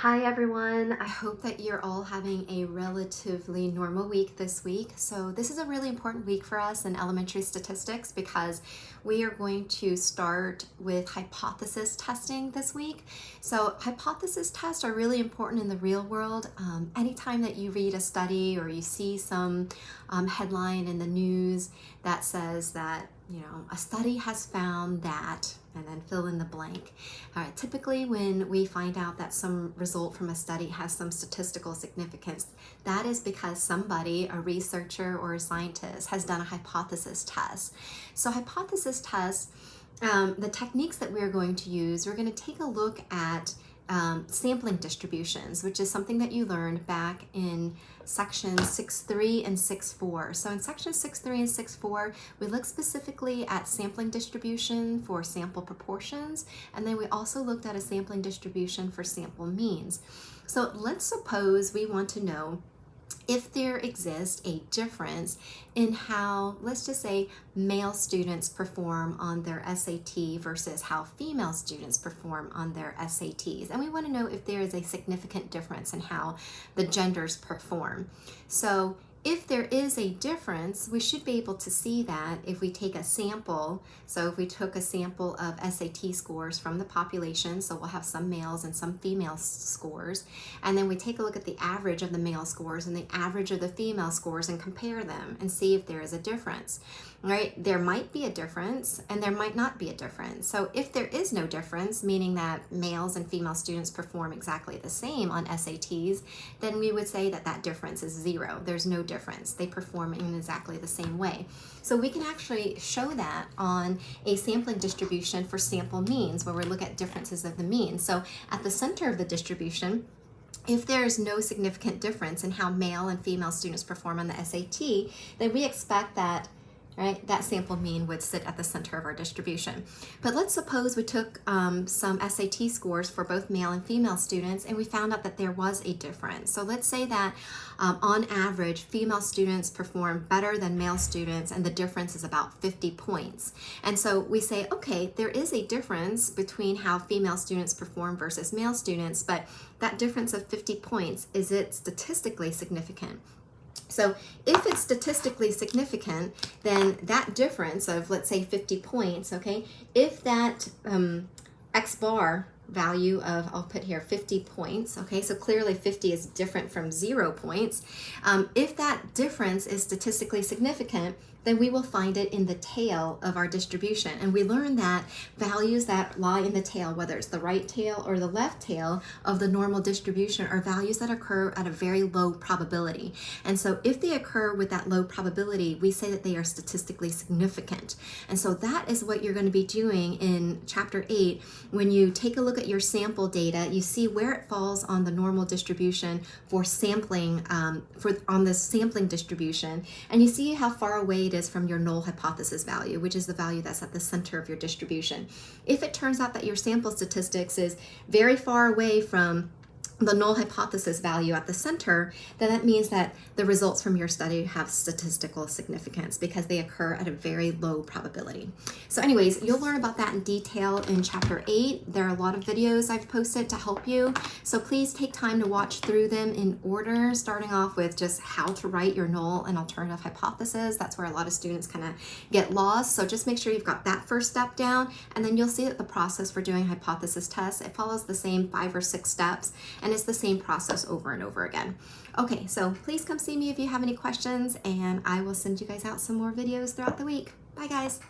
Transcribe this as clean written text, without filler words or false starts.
Hi everyone, I hope that you're all having a relatively normal week this week. So this is a really important week for us in elementary statistics because we are going to start with hypothesis testing this week. So hypothesis tests are really important in the real world. Anytime that you read a study or you see some headline in the news that says that a study has found that, and then fill in the blank. All right, typically when we find out that some result from a study has some statistical significance, that is because somebody, a researcher or a scientist, has done a hypothesis test. So hypothesis tests, the techniques that we're going to use, we're going to take a look at sampling distributions, which is something that you learned back in section 6.3 and 6.4. So in section 6.3 and 6.4, we look specifically at sampling distribution for sample proportions, and then we also looked at a sampling distribution for sample means. So let's suppose we want to know if there exists a difference in how, let's just say, male students perform on their SAT versus how female students perform on their SATs. And we want to know if there is a significant difference in how the genders perform. So if there is a difference, we should be able to see that if we take a sample. So if we took a sample of SAT scores from the population, so we'll have some males and some female scores, and then we take a look at the average of the male scores and the average of the female scores and compare them and see if there is a difference. Right? There might be a difference and there might not be a difference. So if there is no difference, meaning that males and female students perform exactly the same on SATs, then we would say that that difference is zero. There's no difference. They perform in exactly the same way. So we can actually show that on a sampling distribution for sample means, where we look at differences of the mean. So at the center of the distribution, if there is no significant difference in how male and female students perform on the SAT, then we expect that that sample mean would sit at the center of our distribution. But let's suppose we took some SAT scores for both male and female students and we found out that there was a difference. So let's say that on average, female students perform better than male students and the difference is about 50 points. And so we say, okay, there is a difference between how female students perform versus male students, but that difference of 50 points, is it statistically significant? So if it's statistically significant, then that difference of, let's say, 50 points, okay, if that X bar value of, I'll put here 50 points, okay, so clearly 50 is different from 0 points. If that difference is statistically significant, then we will find it in the tail of our distribution. And we learn that values that lie in the tail, whether it's the right tail or the left tail of the normal distribution, are values that occur at a very low probability. And so if they occur with that low probability, we say that they are statistically significant. And so that is what you're going to be doing in chapter 8. When you take a look at your sample data, you see where it falls on the normal distribution for sampling, on the sampling distribution, and you see how far away it is from your null hypothesis value, which is the value that's at the center of your distribution. If it turns out that your sample statistics is very far away from the null hypothesis value at the center, then that means that the results from your study have statistical significance because they occur at a very low probability. So anyways, you'll learn about that in detail in chapter 8. There are a lot of videos I've posted to help you. So please take time to watch through them in order, starting off with just how to write your null and alternative hypothesis. That's where a lot of students kind of get lost. So just make sure you've got that first step down, and then you'll see that the process for doing hypothesis tests, it follows the same 5 or 6 steps, and it's the same process over and over again. Okay, so please come see me if you have any questions, and I will send you guys out some more videos throughout the week. Bye guys.